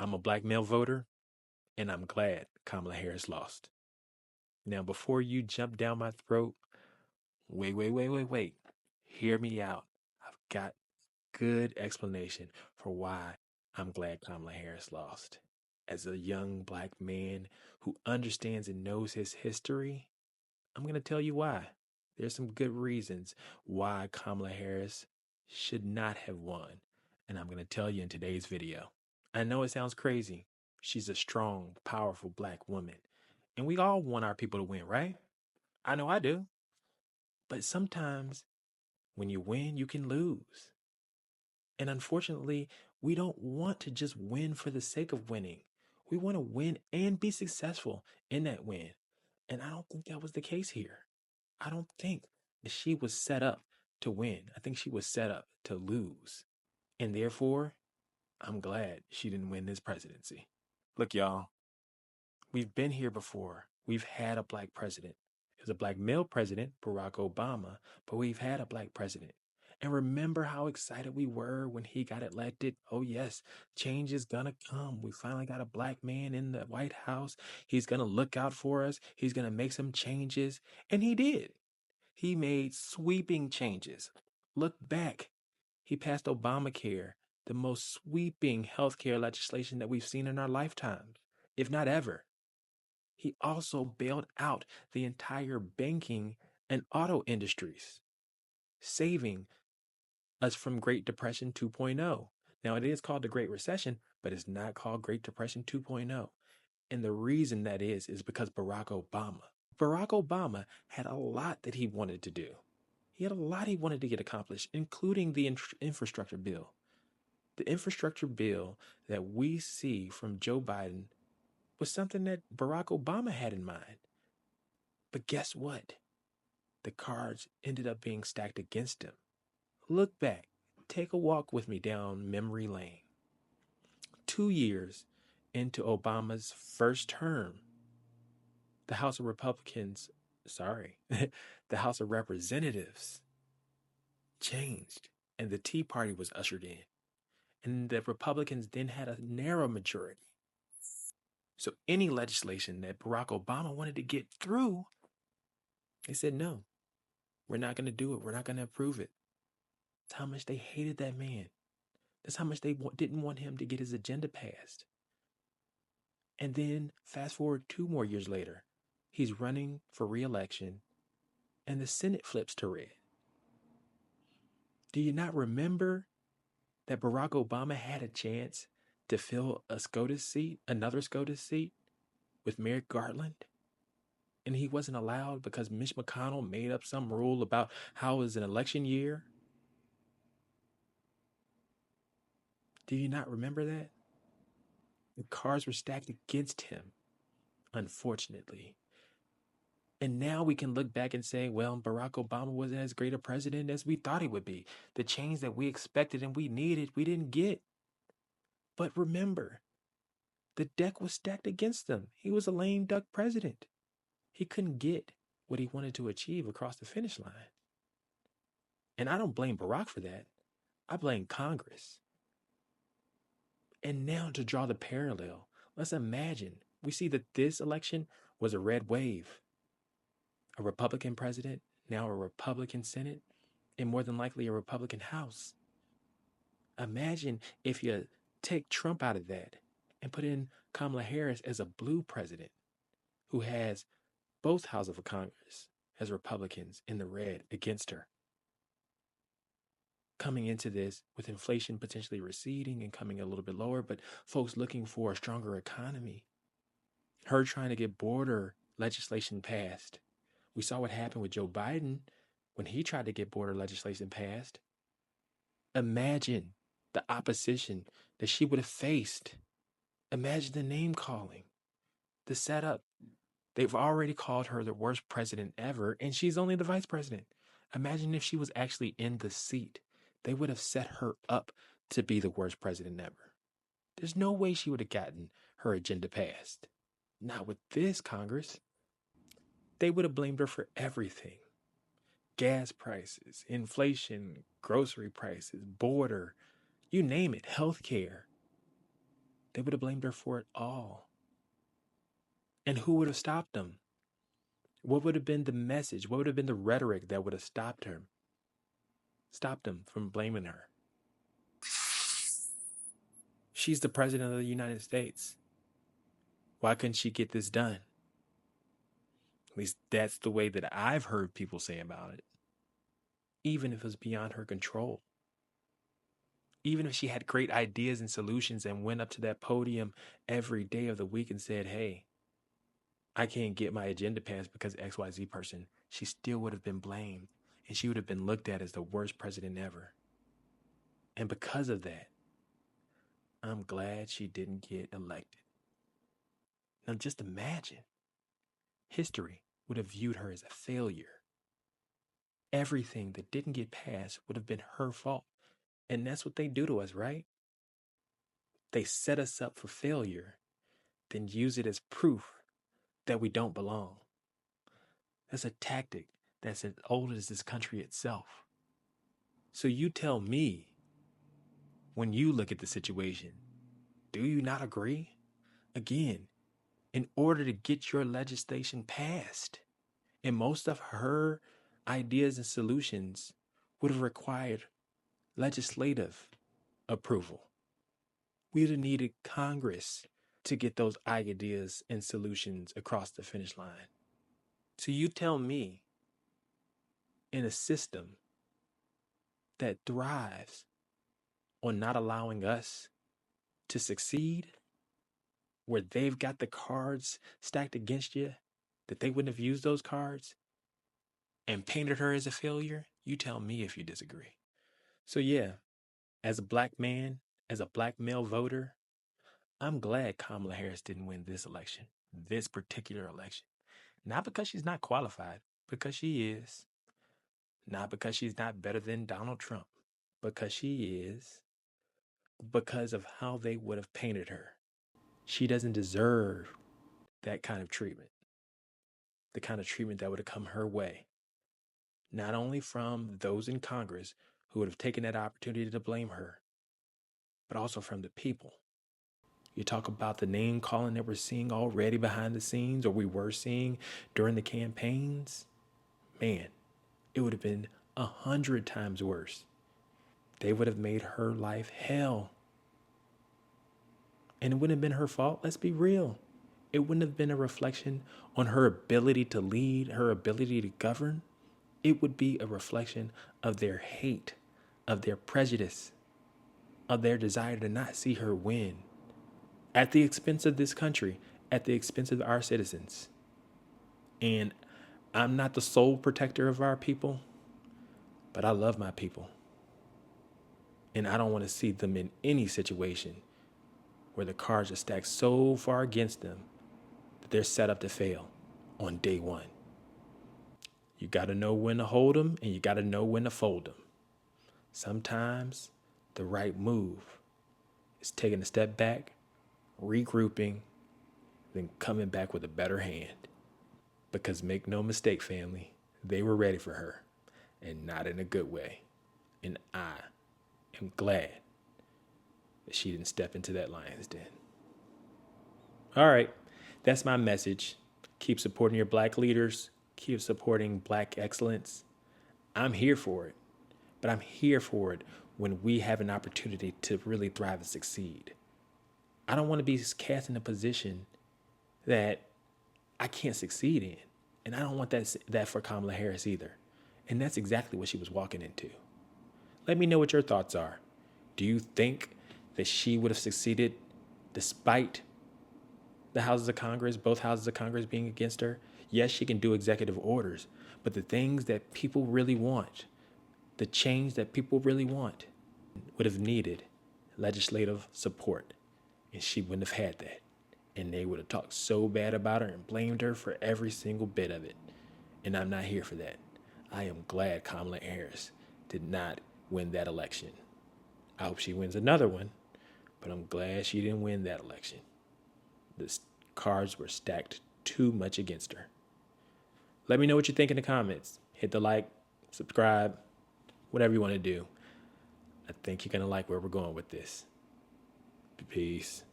I'm a black male voter, and I'm glad Kamala Harris lost. Now, before you jump down my throat, wait. Hear me out. I've got good explanation for why I'm glad Kamala Harris lost. As a young black man who understands and knows his history, I'm going to tell you why. There's some good reasons why Kamala Harris should not have won, and I'm going to tell you in today's video. I know it sounds crazy. She's a strong, powerful black woman, and we all want our people to win, right? I know I do. But sometimes when you win, you can lose. And unfortunately, we don't want to just win for the sake of winning. We want to win and be successful in that win. And I don't think that was the case here. I don't think that she was set up to win. I think she was set up to lose. And therefore, I'm glad she didn't win this presidency. Look, y'all, we've been here before. We've had a black president. It was a black male president, Barack Obama, but we've had a black president. And remember how excited we were when he got elected? Oh, yes, change is going to come. We finally got a black man in the White House. He's going to look out for us. He's going to make some changes. And he did. He made sweeping changes. Look back. He passed Obamacare, the most sweeping healthcare legislation that we've seen in our lifetimes, if not ever. He also bailed out the entire banking and auto industries, saving us from Great Depression 2.0. Now, it is called the Great Recession, but it's not called Great Depression 2.0. And the reason that is because Barack Obama. Barack Obama had a lot that he wanted to do. He had a lot he wanted to get accomplished, including the infrastructure bill. The infrastructure bill that we see from Joe Biden was something that Barack Obama had in mind. But guess what? The cards ended up being stacked against him. Look back. Take a walk with me down memory lane. 2 years into Obama's first term, the House of the House of Representatives changed and the Tea Party was ushered in. And the Republicans then had a narrow majority. So any legislation that Barack Obama wanted to get through, they said, no, we're not going to do it. We're not going to approve it. That's how much they hated that man. That's how much they didn't want him to get his agenda passed. And then fast forward 2 more years later, he's running for re-election and the Senate flips to red. Do you not remember that Barack Obama had a chance to fill another SCOTUS seat with Merrick Garland? And he wasn't allowed because Mitch McConnell made up some rule about how it was an election year? Do you not remember that? The cards were stacked against him, unfortunately. And now we can look back and say, well, Barack Obama wasn't as great a president as we thought he would be. The change that we expected and we needed, we didn't get. But remember, the deck was stacked against him. He was a lame duck president. He couldn't get what he wanted to achieve across the finish line. And I don't blame Barack for that. I blame Congress. And now to draw the parallel, let's imagine we see that this election was a red wave. A Republican president, now a Republican Senate, and more than likely a Republican House. Imagine if you take Trump out of that and put in Kamala Harris as a blue president who has both houses of Congress as Republicans in the red against her. Coming into this with inflation potentially receding and coming a little bit lower, but folks looking for a stronger economy. Her trying to get border legislation passed. We saw what happened with Joe Biden when he tried to get border legislation passed. Imagine the opposition that she would have faced. Imagine the name calling, the setup. They've already called her the worst president ever, and she's only the vice president. Imagine if she was actually in the seat. They would have set her up to be the worst president ever. There's no way she would have gotten her agenda passed. Not with this Congress. They would have blamed her for everything. Gas prices, inflation, grocery prices, border, you name it, healthcare. They would have blamed her for it all. And who would have stopped them? What would have been the message? What would have been the rhetoric that would have stopped them from blaming her? She's the president of the United States. Why couldn't she get this done? At least that's the way that I've heard people say about it. Even if it was beyond her control. Even if she had great ideas and solutions and went up to that podium every day of the week and said, hey, I can't get my agenda passed because XYZ person, she still would have been blamed and she would have been looked at as the worst president ever. And because of that, I'm glad she didn't get elected. Now just imagine, history would have viewed her as a failure. Everything that didn't get passed would have been her fault. And that's what they do to us, right? They set us up for failure, then use it as proof that we don't belong. That's a tactic that's as old as this country itself. So you tell me, when you look at the situation, do you not agree? Again, in order to get your legislation passed, and most of her ideas and solutions would have required legislative approval. We would have needed Congress to get those ideas and solutions across the finish line. So you tell me, in a system that thrives on not allowing us to succeed, where they've got the cards stacked against you, that they wouldn't have used those cards and painted her as a failure, you tell me if you disagree. So yeah, as a black man, as a black male voter, I'm glad Kamala Harris didn't win this election, this particular election. Not because she's not qualified, because she is. Not because she's not better than Donald Trump, because she is. Because of how they would have painted her. She doesn't deserve that kind of treatment. The kind of treatment that would have come her way. Not only from those in Congress who would have taken that opportunity to blame her, but also from the people. You talk about the name calling that we're seeing already behind the scenes, or we were seeing during the campaigns. Man, it would have been 100 times worse. They would have made her life hell. And it wouldn't have been her fault. Let's be real. It wouldn't have been a reflection on her ability to lead, her ability to govern. It would be a reflection of their hate, of their prejudice, of their desire to not see her win at the expense of this country, at the expense of our citizens. And I'm not the sole protector of our people, but I love my people. And I don't want to see them in any situation where the cards are stacked so far against them that they're set up to fail on day one. You got to know when to hold them and you got to know when to fold them. Sometimes the right move is taking a step back, regrouping, then coming back with a better hand. Because make no mistake, family, they were ready for her, and not in a good way. And I am glad that she didn't step into that lion's den. All right, that's my message. Keep supporting your black leaders. Keep supporting black excellence. I'm here for it, but I'm here for it when we have an opportunity to really thrive and succeed. I don't want to be cast in a position that I can't succeed in. And I don't want that for Kamala Harris either. And that's exactly what she was walking into. Let me know what your thoughts are. Do you think that she would have succeeded despite the houses of Congress, both houses of Congress being against her? Yes, she can do executive orders, but the things that people really want, the change that people really want, would have needed legislative support. And she wouldn't have had that. And they would have talked so bad about her and blamed her for every single bit of it. And I'm not here for that. I am glad Kamala Harris did not win that election. I hope she wins another one, but I'm glad she didn't win that election. The cards were stacked too much against her. Let me know what you think in the comments. Hit the like, subscribe, whatever you want to do. I think you're going to like where we're going with this. Peace.